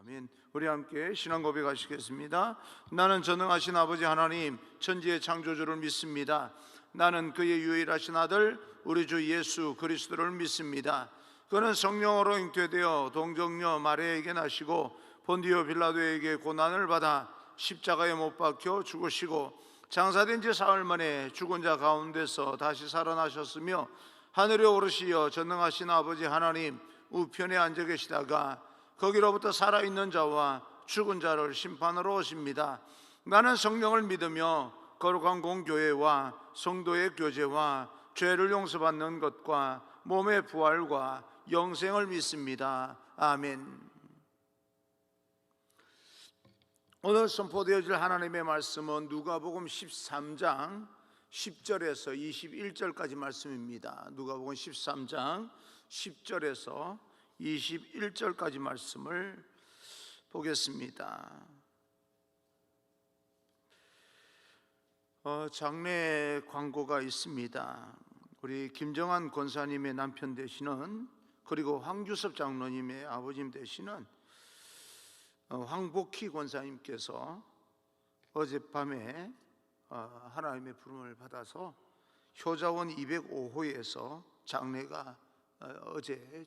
아멘. 우리 함께 신앙 고백하시겠습니다. 나는 전능하신 아버지 하나님 천지의 창조주를 믿습니다. 나는 그의 유일하신 아들 우리 주 예수 그리스도를 믿습니다. 그는 성령으로 잉태되어 동정녀 마리아에게 나시고 본디오 빌라도에게 고난을 받아 십자가에 못 박혀 죽으시고 장사된 지 사흘 만에 죽은 자 가운데서 다시 살아나셨으며 하늘에 오르시어 전능하신 아버지 하나님 우편에 앉아 계시다가 거기로부터 살아있는 자와 죽은 자를 심판하러 오십니다. 나는 성령을 믿으며 거룩한 공교회와 성도의 교제와 죄를 용서받는 것과 몸의 부활과 영생을 믿습니다. 아멘. 오늘 선포되어질 하나님의 말씀은 누가복음 13장 10절에서 21절까지 말씀입니다. 누가복음 13장 10절에서 21절까지 말씀을 보겠습니다. 장례 광고가 있습니다. 우리 김정한 권사님의 남편 되시는, 그리고 황규섭 장로님의 아버님 되시는 황복희 권사님께서 어젯밤에 하나님의 부름을 받아서 효자원 205호에서 장례가 어제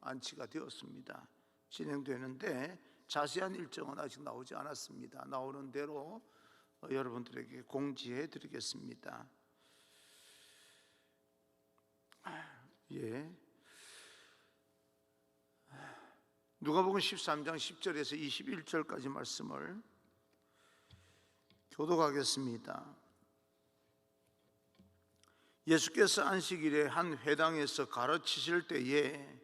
안치가 되었습니다. 진행되는데 자세한 일정은 아직 나오지 않았습니다. 나오는 대로 여러분들에게 공지해 드리겠습니다. 누가복음 13장 10절에서 21절까지 말씀을 교독하겠습니다. 예수께서 안식일에 한 회당에서 가르치실 때에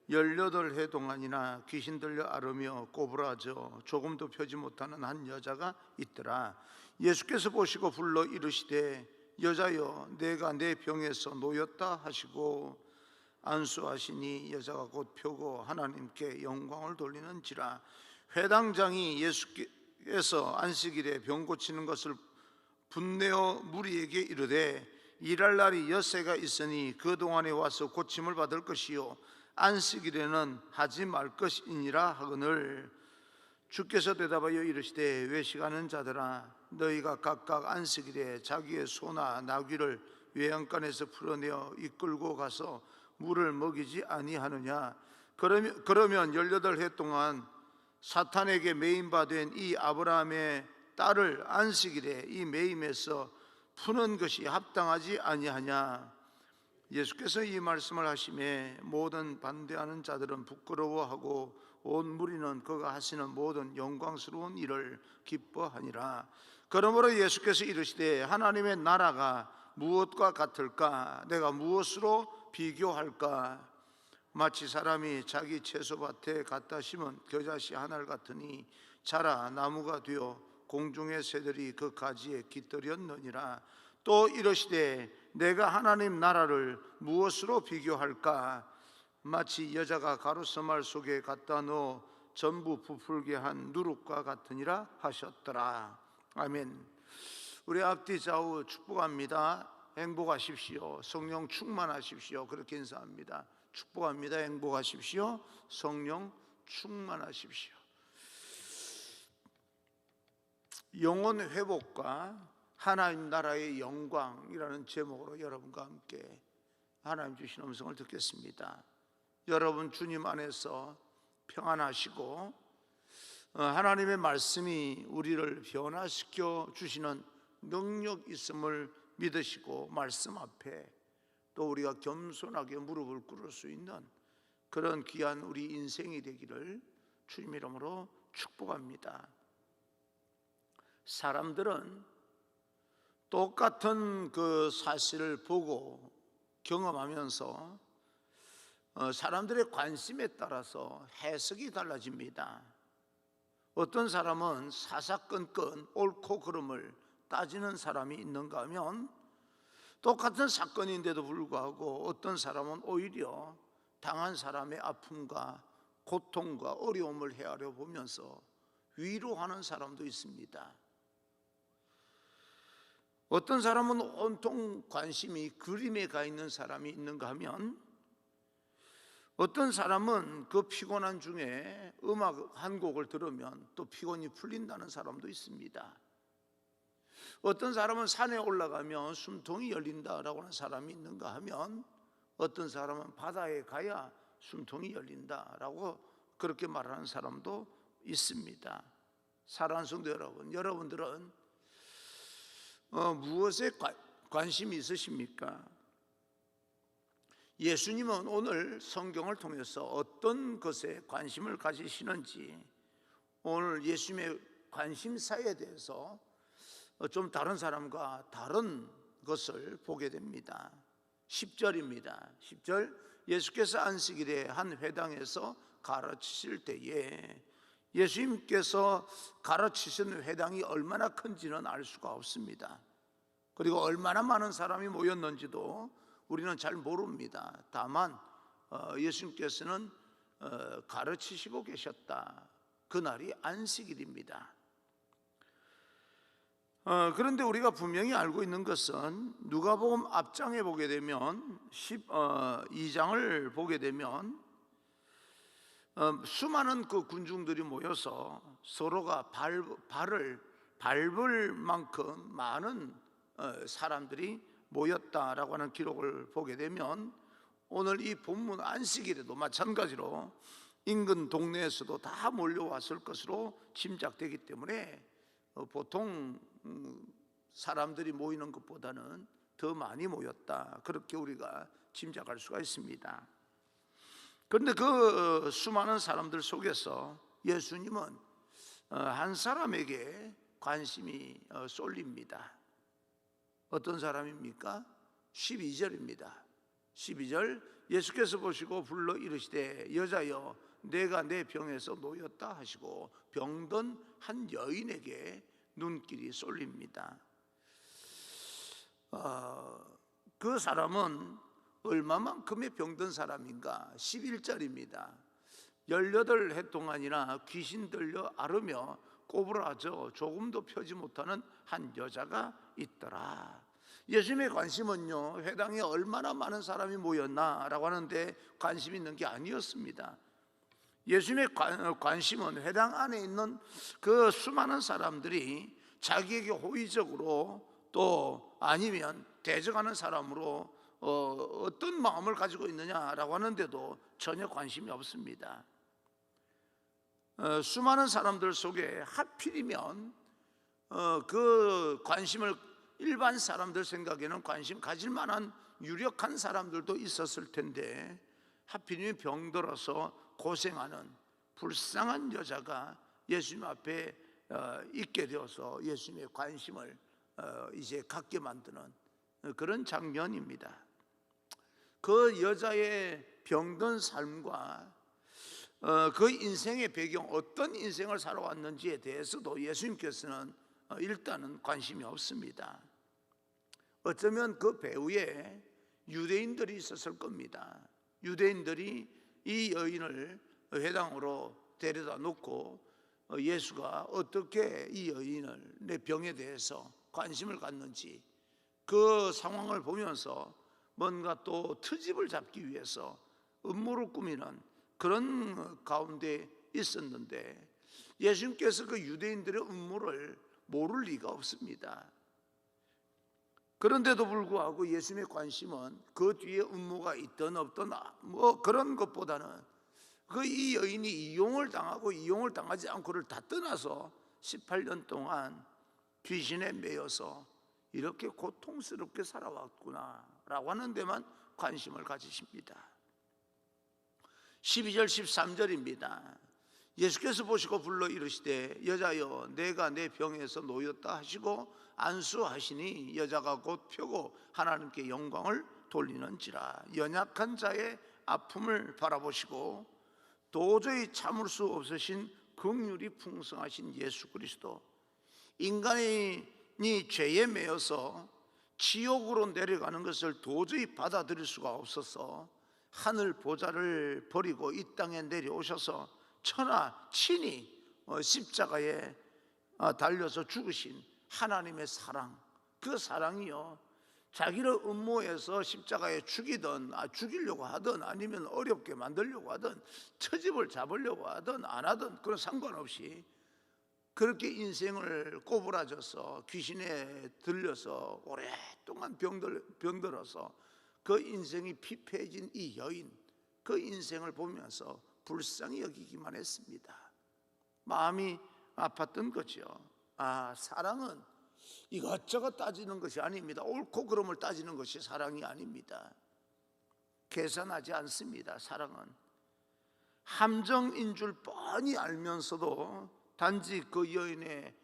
18해 동안이나 귀신 들려 앓으며 꼬부라져 조금도 펴지 못하는 한 여자가 있더라. 예수께서 보시고 불러 이르시되 여자여 내가 내 병에서 놓였다 하시고 안수하시니 여자가 곧 펴고 하나님께 영광을 돌리는지라. 회당장이 예수께서 안식일에 병 고치는 것을 분내어 무리에게 이르되 일할 날이 엿새가 있으니 그 동안에 와서 고침을 받을 것이요 안식일에는 하지 말 것이니라 하거늘. 주께서 대답하여 이르시되 외식하는 자들아 너희가 각각 안식일에 자기의 소나 나귀를 외양간에서 풀어내어 이끌고 가서 물을 먹이지 아니하느냐. 그러면 18해 동안 사탄에게 매임바 된 이 아브라함의 딸을 안식일에 이 매임에서 푸는 것이 합당하지 아니하냐. 예수께서 이 말씀을 하시매 모든 반대하는 자들은 부끄러워하고 온 무리는 그가 하시는 모든 영광스러운 일을 기뻐하니라. 그러므로 예수께서 이르시되 하나님의 나라가 무엇과 같을까? 내가 무엇으로 비교할까? 마치 사람이 자기 채소밭에 갖다 심은 겨자씨 하나를 같으니 자라 나무가 되어 공중의 새들이 그 가지에 깃들였느니라. 또 이르시되 내가 하나님 나라를 무엇으로 비교할까? 마치 여자가 가루서말 속에 갖다 넣어 전부 부풀게 한 누룩과 같으니라 하셨더라. 아멘. 우리 앞뒤 좌우 축복합니다. 행복하십시오. 성령 충만하십시오. 그렇게 인사합니다. 축복합니다. 행복하십시오. 성령 충만하십시오. 영혼 회복과 하나님 나라의 영광이라는 제목으로 여러분과 함께 하나님 주신 음성을 듣겠습니다. 여러분 주님 안에서 평안하시고 하나님의 말씀이 우리를 변화시켜 주시는 능력 있음을 믿으시고 말씀 앞에 또 우리가 겸손하게 무릎을 꿇을 수 있는 그런 귀한 우리 인생이 되기를 주님 이름으로 축복합니다. 사람들은 똑같은 그 사실을 보고 경험하면서 사람들의 관심에 따라서 해석이 달라집니다. 어떤 사람은 사사건건 옳고 그름을 따지는 사람이 있는가 하면 똑같은 사건인데도 불구하고 어떤 사람은 오히려 당한 사람의 아픔과 고통과 어려움을 헤아려 보면서 위로하는 사람도 있습니다. 어떤 사람은 온통 관심이 그림에 가 있는 사람이 있는가 하면 어떤 사람은 그 피곤한 중에 음악 한 곡을 들으면 또 피곤이 풀린다는 사람도 있습니다. 어떤 사람은 산에 올라가면 숨통이 열린다라고 하는 사람이 있는가 하면, 어떤 사람은 바다에 가야 숨통이 열린다라고 그렇게 말하는 사람도 있습니다. 사랑하는 성도 여러분, 여러분들은 무엇에 관심이 있으십니까? 예수님은 오늘 성경을 통해서 어떤 것에 관심을 가지시는지, 오늘 예수님의 관심사에 대해서 좀 다른 사람과 다른 것을 보게 됩니다. 10절입니다. 10절, 예수께서 안식일에 한 회당에서 가르치실 때에, 예수님께서 가르치신 회당이 얼마나 큰지는 알 수가 없습니다. 그리고 얼마나 많은 사람이 모였는지도 우리는 잘 모릅니다. 다만 예수님께서는 가르치시고 계셨다. 그날이 안식일입니다. 그런데 우리가 분명히 알고 있는 것은, 누가복음 앞장에 보게 되면 12장을 보게 되면 수많은 그 군중들이 모여서 서로가 발을 밟을 만큼 많은 사람들이 모였다라고 하는 기록을 보게 되면, 오늘 이 본문 안식일에도 마찬가지로 인근 동네에서도 다 몰려왔을 것으로 짐작되기 때문에 보통 사람들이 모이는 것보다는 더 많이 모였다, 그렇게 우리가 짐작할 수가 있습니다. 그런데 그 수많은 사람들 속에서 예수님은 한 사람에게 관심이 쏠립니다. 어떤 사람입니까? 12절입니다. 12절, 예수께서 보시고 불러 이르시되 여자여 내가 내 병에서 놓였다 하시고 병든 한 여인에게 눈길이 쏠립니다. 그 사람은 얼마만큼의 병든 사람인가? 11절입니다. 18해 동안이나 귀신 들려 앓으며 꼬부라져 조금도 펴지 못하는 한 여자가 있더라. 예수님의 관심은요, 회당에 얼마나 많은 사람이 모였나라고 하는데 관심 있는 게 아니었습니다. 예수님의 관심은 회당 안에 있는 그 수많은 사람들이 자기에게 호의적으로 또 아니면 대적하는 사람으로 어떤 마음을 가지고 있느냐라고 하는데도 전혀 관심이 없습니다. 수많은 사람들 속에 하필이면 그 관심을, 일반 사람들 생각에는 관심 가질 만한 유력한 사람들도 있었을 텐데, 하필이면 병들어서 고생하는 불쌍한 여자가 예수님 앞에 있게 되어서 예수님의 관심을 이제 갖게 만드는 그런 장면입니다. 그 여자의 병든 삶과 그 인생의 배경, 어떤 인생을 살아왔는지에 대해서도 예수님께서는 일단은 관심이 없습니다. 어쩌면 그 배후에 유대인들이 있었을 겁니다. 유대인들이 이 여인을 회당으로 데려다 놓고 예수가 어떻게 이 여인을, 내 병에 대해서 관심을 갖는지, 그 상황을 보면서 뭔가 또 트집을 잡기 위해서 음모를 꾸미는 그런 가운데 있었는데, 예수님께서 그 유대인들의 음모를 모를 리가 없습니다. 그런데도 불구하고 예수님의 관심은 그 뒤에 음모가 있든 없든 뭐 그런 것보다는 그 이 여인이 이용을 당하고 이용을 당하지 않고를 다 떠나서 18년 동안 귀신에 매여서 이렇게 고통스럽게 살아왔구나 라고 하는 데만 관심을 가지십니다. 12절 13절입니다. 예수께서 보시고 불러 이르시되 여자여 내가 내 병에서 놓였다 하시고 안수하시니 여자가 곧 펴고 하나님께 영광을 돌리는지라. 연약한 자의 아픔을 바라보시고 도저히 참을 수 없으신 긍휼이 풍성하신 예수 그리스도, 인간이 죄에 매여서 지옥으로 내려가는 것을 도저히 받아들일 수가 없어서 하늘 보좌를 버리고 이 땅에 내려오셔서 천하 친히 십자가에 달려서 죽으신 하나님의 사랑, 그 사랑이요 자기를 음모해서 십자가에 죽이려고 하든 아니면 어렵게 만들려고 하든 처집을 잡으려고 하든 안 하든 그런 상관없이 그렇게 인생을 꼬부라져서 귀신에 들려서 오랫동안 병들어서 그 인생이 피폐해진 이 여인, 그 인생을 보면서 불쌍히 여기기만 했습니다. 마음이 아팠던 거죠. 사랑은 이것저것 따지는 것이 아닙니다. 옳고 그름을 따지는 것이 사랑이 아닙니다. 계산하지 않습니다. 사랑은 함정인 줄 뻔히 알면서도 단지 그 여인의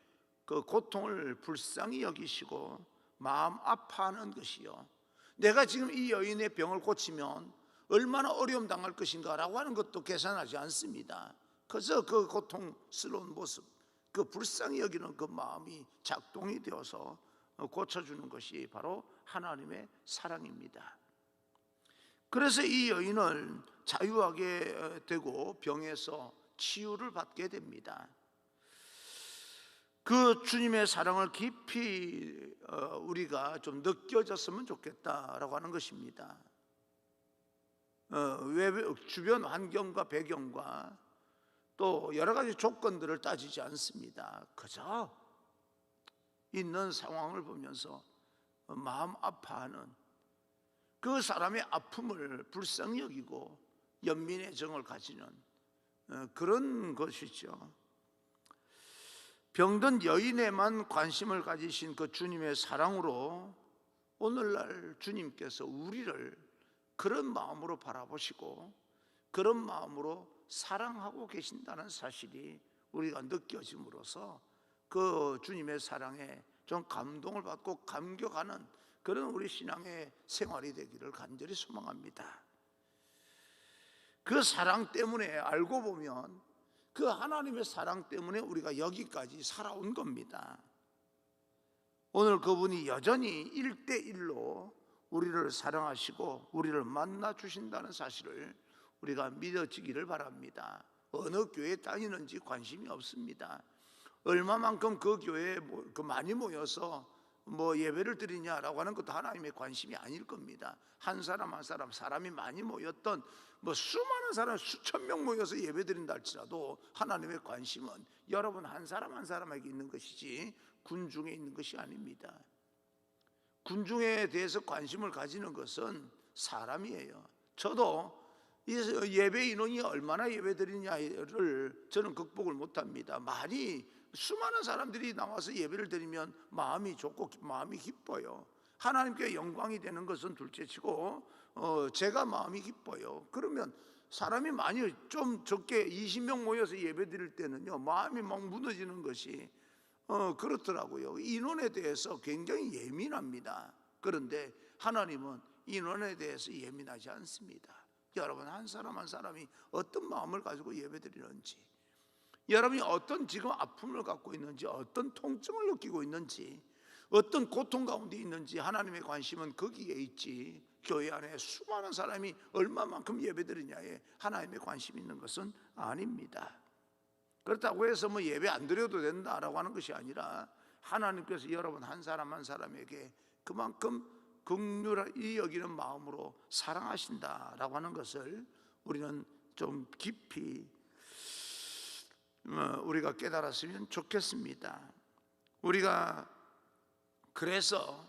그 고통을 불쌍히 여기시고 마음 아파하는 것이요, 내가 지금 이 여인의 병을 고치면 얼마나 어려움 당할 것인가 라고 하는 것도 계산하지 않습니다. 그래서 그 고통스러운 모습, 그 불쌍히 여기는 그 마음이 작동이 되어서 고쳐주는 것이 바로 하나님의 사랑입니다. 그래서 이 여인을 자유하게 되고 병에서 치유를 받게 됩니다. 그 주님의 사랑을 깊이 우리가 좀 느껴졌으면 좋겠다라고 하는 것입니다. 주변 환경과 배경과 또 여러 가지 조건들을 따지지 않습니다. 그저 있는 상황을 보면서 마음 아파하는 그 사람의 아픔을 불쌍히 여기고 연민의 정을 가지는 그런 것이죠. 병든 여인에만 관심을 가지신 그 주님의 사랑으로 오늘날 주님께서 우리를 그런 마음으로 바라보시고 그런 마음으로 사랑하고 계신다는 사실이 우리가 느껴짐으로써 그 주님의 사랑에 좀 감동을 받고 감격하는 그런 우리 신앙의 생활이 되기를 간절히 소망합니다. 그 사랑 때문에, 알고 보면 그 하나님의 사랑 때문에 우리가 여기까지 살아온 겁니다. 오늘 그분이 여전히 1대1로 우리를 사랑하시고 우리를 만나 주신다는 사실을 우리가 믿어지기를 바랍니다. 어느 교회에 다니는지 관심이 없습니다. 얼마만큼 그 교회에 많이 모여서 예배를 드리냐라고 하는 것도 하나님의 관심이 아닐 겁니다. 한 사람 한 사람, 사람이 많이 모였던 수많은 사람, 수천 명 모여서 예배 드린다 할지라도 하나님의 관심은 여러분 한 사람 한 사람에게 있는 것이지 군중에 있는 것이 아닙니다. 군중에 대해서 관심을 가지는 것은 사람이에요. 저도 예배 인원이 얼마나 예배 드리냐를 저는 극복을 못합니다. 수많은 사람들이 나와서 예배를 드리면 마음이 좋고 마음이 기뻐요. 하나님께 영광이 되는 것은 둘째치고 제가 마음이 기뻐요. 그러면 사람이 많이 좀 적게 20명 모여서 예배 드릴 때는요, 마음이 막 무너지는 것이 그렇더라고요. 인원에 대해서 굉장히 예민합니다. 그런데 하나님은 인원에 대해서 예민하지 않습니다. 여러분 한 사람 한 사람이 어떤 마음을 가지고 예배 드리는지, 여러분이 어떤 지금 아픔을 갖고 있는지, 어떤 통증을 느끼고 있는지, 어떤 고통 가운데 있는지 하나님의 관심은 거기에 있지, 교회 안에 수많은 사람이 얼마만큼 예배드리냐에 하나님의 관심이 있는 것은 아닙니다. 그렇다고 해서 예배 안 드려도 된다라고 하는 것이 아니라 하나님께서 여러분 한 사람 한 사람에게 그만큼 긍휼히 여기는 마음으로 사랑하신다라고 하는 것을 우리는 좀 깊이 우리가 깨달았으면 좋겠습니다. 우리가 그래서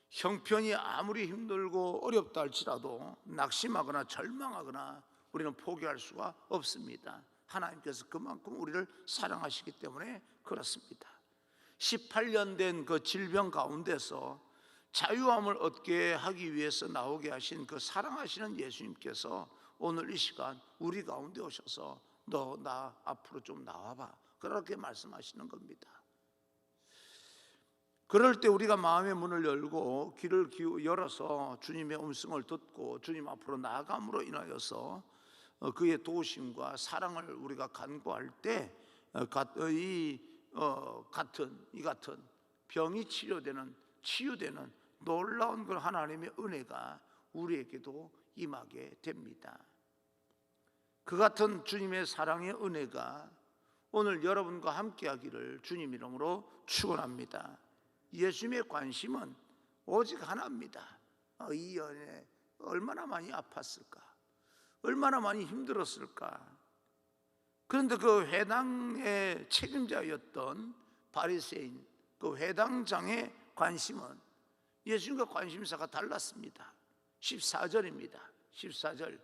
형편이 아무리 힘들고 어렵다 할지라도 낙심하거나 절망하거나 우리는 포기할 수가 없습니다. 하나님께서 그만큼 우리를 사랑하시기 때문에 그렇습니다. 18년 된 그 질병 가운데서 자유함을 얻게 하기 위해서 나오게 하신 그 사랑하시는 예수님께서 오늘 이 시간 우리 가운데 오셔서 너 나 앞으로 좀 나와봐, 그렇게 말씀하시는 겁니다. 그럴 때 우리가 마음의 문을 열고 귀를 열어서 주님의 음성을 듣고 주님 앞으로 나아감으로 인하여서 그의 도우심과 사랑을 우리가 간구할 때 이 같은 병이 치유되는 놀라운 그 하나님의 은혜가 우리에게도 임하게 됩니다. 그 같은 주님의 사랑의 은혜가 오늘 여러분과 함께 하기를 주님 이름으로 축원합니다. 예수님의 관심은 오직 하나입니다. 이 연애 얼마나 많이 아팠을까, 얼마나 많이 힘들었을까. 그런데 그 회당의 책임자였던 바리새인, 그 회당장의 관심은 예수님과 관심사가 달랐습니다. 14절입니다. 14절,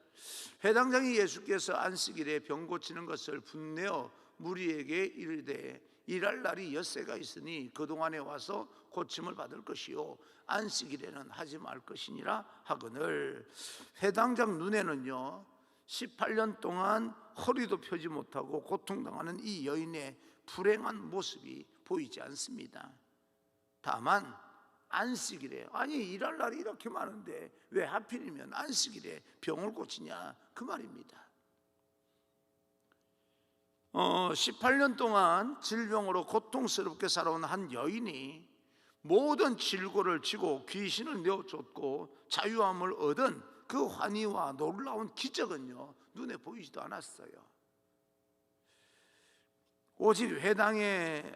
회당장이 예수께서 안식일에 병 고치는 것을 분내어 무리에게 이르되 일할 날이 엿새가 있으니 그동안에 와서 고침을 받을 것이요 안식일에는 하지 말 것이니라 하거늘. 회당장 눈에는요 18년 동안 허리도 펴지 못하고 고통당하는 이 여인의 불행한 모습이 보이지 않습니다. 다만 안식일에, 아니 일할 날이 이렇게 많은데 왜 하필이면 안식일에 병을 고치냐, 그 말입니다. 18년 동안 질병으로 고통스럽게 살아온 한 여인이 모든 질고를 지고 귀신을 내어쫓고 자유함을 얻은 그 환희와 놀라운 기적은요 눈에 보이지도 않았어요. 오직 회당의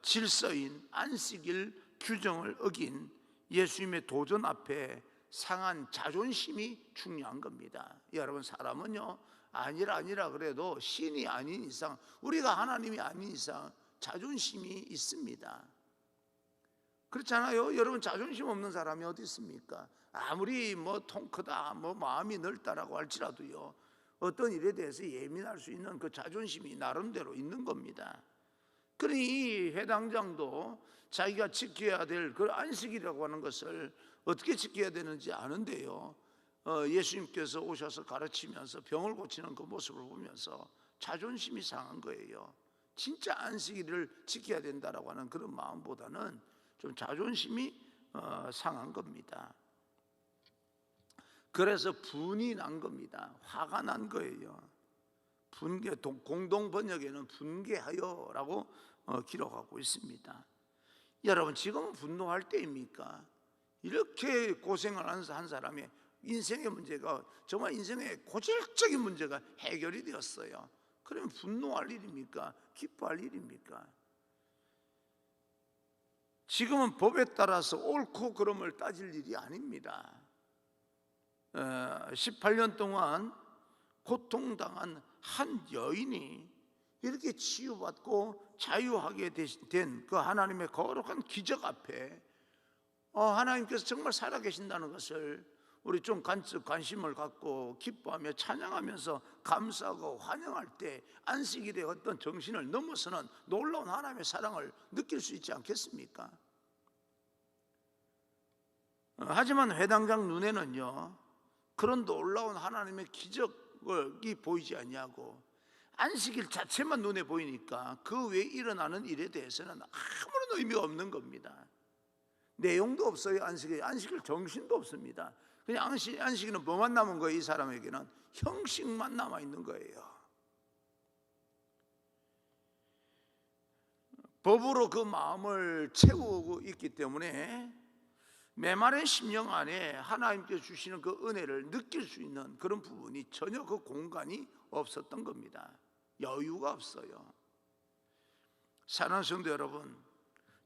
질서인 안식일 규정을 어긴 예수님의 도전 앞에 상한 자존심이 중요한 겁니다. 여러분, 사람은요 아니라 그래도 신이 아닌 이상, 우리가 하나님이 아닌 이상 자존심이 있습니다. 그렇잖아요. 여러분, 자존심 없는 사람이 어디 있습니까? 아무리 통 크다, 마음이 넓다라고 할지라도요 어떤 일에 대해서 예민할 수 있는 그 자존심이 나름대로 있는 겁니다. 그러니 이 회당장도 자기가 지켜야 될 그 안식이라고 하는 것을 어떻게 지켜야 되는지 아는데요 예수님께서 오셔서 가르치면서 병을 고치는 그 모습을 보면서 자존심이 상한 거예요. 진짜 안식일을 지켜야 된다라고 하는 그런 마음보다는 좀 자존심이 상한 겁니다. 그래서 분이 난 겁니다. 화가 난 거예요. 분개, 공동 번역에는 분개하여라고 기록하고 있습니다. 여러분, 지금은 분노할 때입니까? 이렇게 고생을 한 사람의 인생의 문제가, 정말 인생의 고질적인 문제가 해결이 되었어요. 그러면 분노할 일입니까? 기뻐할 일입니까? 지금은 법에 따라서 옳고 그름을 따질 일이 아닙니다. 18년 동안 고통당한 한 여인이 이렇게 치유받고 자유하게 된 그 하나님의 거룩한 기적 앞에 하나님께서 정말 살아계신다는 것을 우리 좀 관심을 갖고 기뻐하며 찬양하면서 감사하고 환영할 때 안식일의 어떤 정신을 넘어서는 놀라운 하나님의 사랑을 느낄 수 있지 않겠습니까? 하지만 회당장 눈에는요 그런 놀라운 하나님의 기적이 보이지 않냐고, 안식일 자체만 눈에 보이니까 그 외에 일어나는 일에 대해서는 아무런 의미가 없는 겁니다. 내용도 없어요. 안식일 정신도 없습니다. 그냥 안식일은 뭐만 남은 거예요? 이 사람에게는 형식만 남아있는 거예요. 법으로 그 마음을 채우고 있기 때문에 메마른 심령 안에 하나님께서 주시는 그 은혜를 느낄 수 있는 그런 부분이 전혀 그 공간이 없었던 겁니다. 여유가 없어요. 사랑하는 성도 여러분,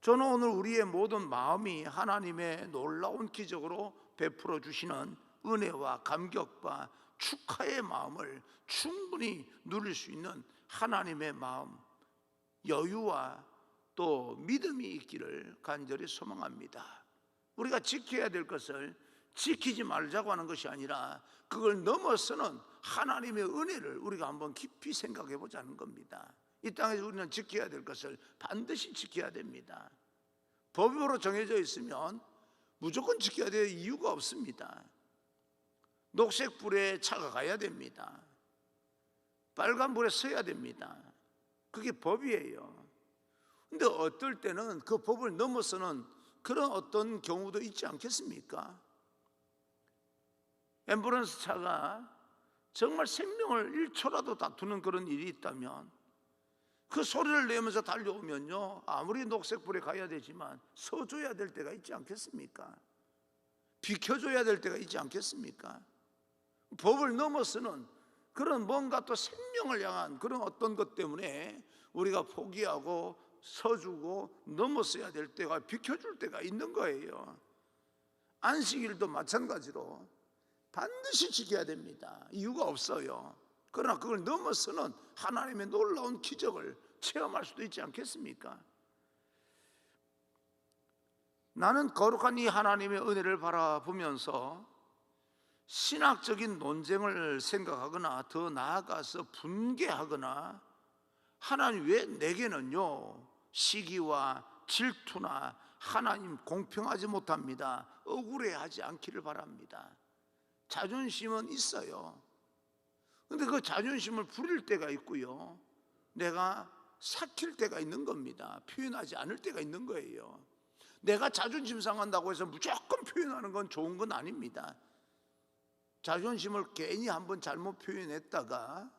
저는 오늘 우리의 모든 마음이 하나님의 놀라운 기적으로 베풀어 주시는 은혜와 감격과 축하의 마음을 충분히 누릴 수 있는 하나님의 마음, 여유와 또 믿음이 있기를 간절히 소망합니다. 우리가 지켜야 될 것을 지키지 말자고 하는 것이 아니라 그걸 넘어서는 하나님의 은혜를 우리가 한번 깊이 생각해 보자는 겁니다. 이 땅에서 우리는 지켜야 될 것을 반드시 지켜야 됩니다. 법으로 정해져 있으면 무조건 지켜야 될 이유가 없습니다. 녹색불에 차가 가야 됩니다. 빨간불에 서야 됩니다. 그게 법이에요. 근데 어떨 때는 그 법을 넘어서는 그런 어떤 경우도 있지 않겠습니까? 앰뷸런스 차가 정말 생명을 1초라도 다투는 그런 일이 있다면 그 소리를 내면서 달려오면요 아무리 녹색불에 가야 되지만 서줘야 될 때가 있지 않겠습니까? 비켜줘야 될 때가 있지 않겠습니까? 법을 넘어서는 그런 뭔가 또 생명을 향한 그런 어떤 것 때문에 우리가 포기하고 서주고 넘어서야 될 때가, 비켜줄 때가 있는 거예요. 안식일도 마찬가지로 반드시 지켜야 됩니다. 이유가 없어요. 그러나 그걸 넘어서는 하나님의 놀라운 기적을 체험할 수도 있지 않겠습니까? 나는 거룩한 이 하나님의 은혜를 바라보면서 신학적인 논쟁을 생각하거나 더 나아가서 분개하거나 하나님 왜 내게는요 시기와 질투나 하나님 공평하지 못합니다, 억울해하지 않기를 바랍니다. 자존심은 있어요. 근데 그 자존심을 부릴 때가 있고요, 내가 삭힐 때가 있는 겁니다. 표현하지 않을 때가 있는 거예요. 내가 자존심 상한다고 해서 무조건 표현하는 건 좋은 건 아닙니다. 자존심을 괜히 한번 잘못 표현했다가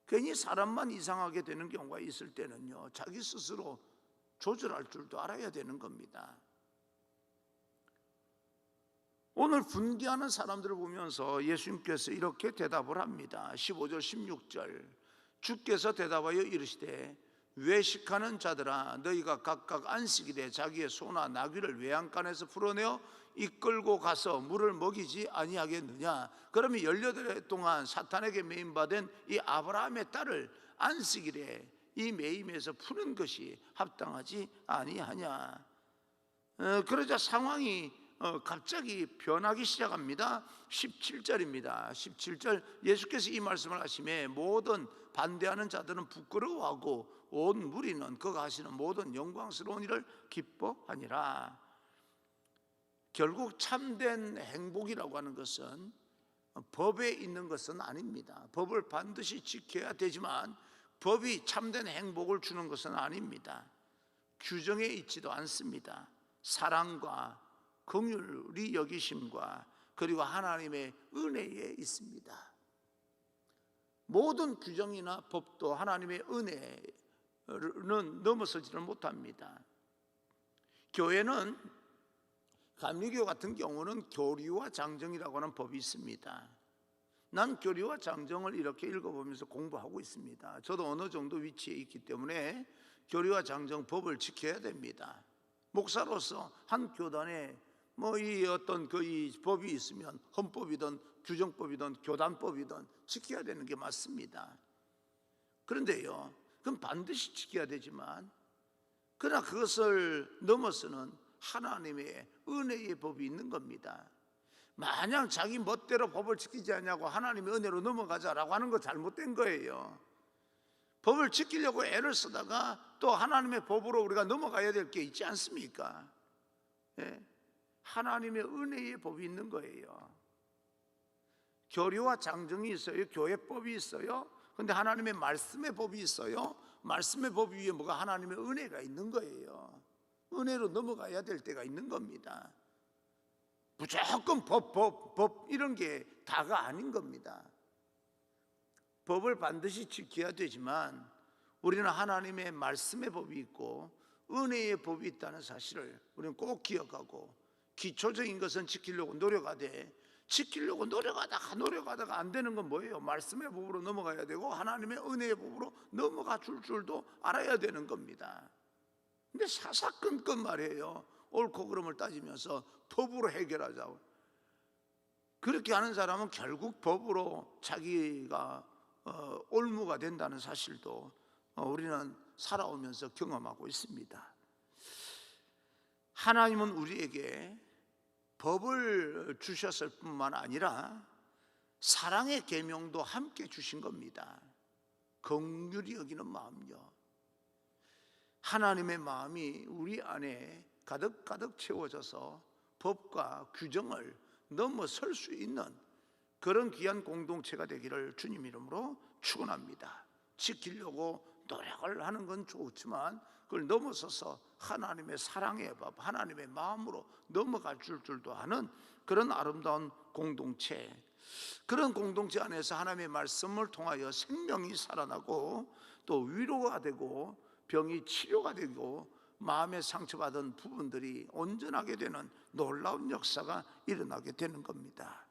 괜히 사람만 이상하게 되는 경우가 있을 때는요, 자기 스스로 조절할 줄도 알아야 되는 겁니다. 오늘 분개하는 사람들을 보면서 예수님께서 이렇게 대답을 합니다. 15절 16절, 주께서 대답하여 이르시되 외식하는 자들아, 너희가 각각 안식일에 자기의 소나 나귀를 외양간에서 풀어내어 이끌고 가서 물을 먹이지 아니하겠느냐? 그러면 18해 동안 사탄에게 매임받은 이 아브라함의 딸을 안식일에 이 매임에서 푸는 것이 합당하지 아니하냐? 그러자 상황이 갑자기 변하기 시작합니다. 17절입니다. 17절, 예수께서 이 말씀을 하시매 모든 반대하는 자들은 부끄러워하고 온 무리는 그가 하시는 모든 영광스러운 일을 기뻐하니라. 결국 참된 행복이라고 하는 것은 법에 있는 것은 아닙니다. 법을 반드시 지켜야 되지만 법이 참된 행복을 주는 것은 아닙니다. 규정에 있지도 않습니다. 사랑과 긍휼히 여기심과 그리고 하나님의 은혜에 있습니다. 모든 규정이나 법도 하나님의 은혜는 넘어서지를 못합니다. 교회는 감리교 같은 경우는 교리와 장정이라고 하는 법이 있습니다. 난 교리와 장정을 이렇게 읽어보면서 공부하고 있습니다. 저도 어느 정도 위치에 있기 때문에 교리와 장정 법을 지켜야 됩니다. 목사로서 한 교단에 이 어떤 이 법이 있으면 헌법이든 규정법이든 교단법이든 지켜야 되는 게 맞습니다. 그런데요, 그건 반드시 지켜야 되지만 그러나 그것을 넘어서는 하나님의 은혜의 법이 있는 겁니다. 마냥 자기 멋대로 법을 지키지 않냐고 하나님의 은혜로 넘어가자라고 하는 거 잘못된 거예요. 법을 지키려고 애를 쓰다가 또 하나님의 법으로 우리가 넘어가야 될 게 있지 않습니까? 예? 하나님의 은혜의 법이 있는 거예요. 교리와 장정이 있어요. 교회법이 있어요. 그런데 하나님의 말씀의 법이 있어요. 말씀의 법 위에 뭐가 하나님의 은혜가 있는 거예요. 은혜로 넘어가야 될 때가 있는 겁니다. 무조건 법 이런 게 다가 아닌 겁니다. 법을 반드시 지켜야 되지만 우리는 하나님의 말씀의 법이 있고 은혜의 법이 있다는 사실을 우리는 꼭 기억하고, 기초적인 것은 지키려고 노력하되 지키려고 노력하다가 안 되는 건 뭐예요? 말씀의 법으로 넘어가야 되고 하나님의 은혜의 법으로 넘어가 줄 줄도 알아야 되는 겁니다. 근데 사사건건 말이에요. 옳고 그름을 따지면서 법으로 해결하자고. 그렇게 하는 사람은 결국 법으로 자기가 올무가 된다는 사실도 우리는 살아오면서 경험하고 있습니다. 하나님은 우리에게 법을 주셨을 뿐만 아니라 사랑의 계명도 함께 주신 겁니다. 긍휼히 여기는 마음요. 하나님의 마음이 우리 안에 가득가득 채워져서 법과 규정을 넘어설 수 있는 그런 귀한 공동체가 되기를 주님 이름으로 축원합니다. 지키려고 노력을 하는 건 좋지만 그걸 넘어서서 하나님의 사랑의 법, 하나님의 마음으로 넘어갈 줄도 아는 그런 아름다운 공동체, 그런 공동체 안에서 하나님의 말씀을 통하여 생명이 살아나고 또 위로가 되고 병이 치료가 되고 마음에 상처받은 부분들이 온전하게 되는 놀라운 역사가 일어나게 되는 겁니다.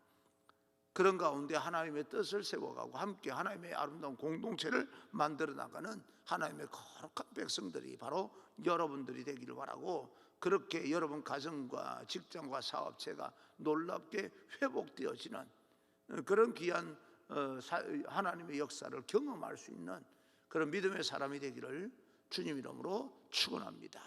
그런 가운데 하나님의 뜻을 세워가고 함께 하나님의 아름다운 공동체를 만들어 나가는 하나님의 거룩한 백성들이 바로 여러분들이 되기를 바라고, 그렇게 여러분 가정과 직장과 사업체가 놀랍게 회복되어지는 그런 귀한 하나님의 역사를 경험할 수 있는 그런 믿음의 사람이 되기를 주님 이름으로 축원합니다.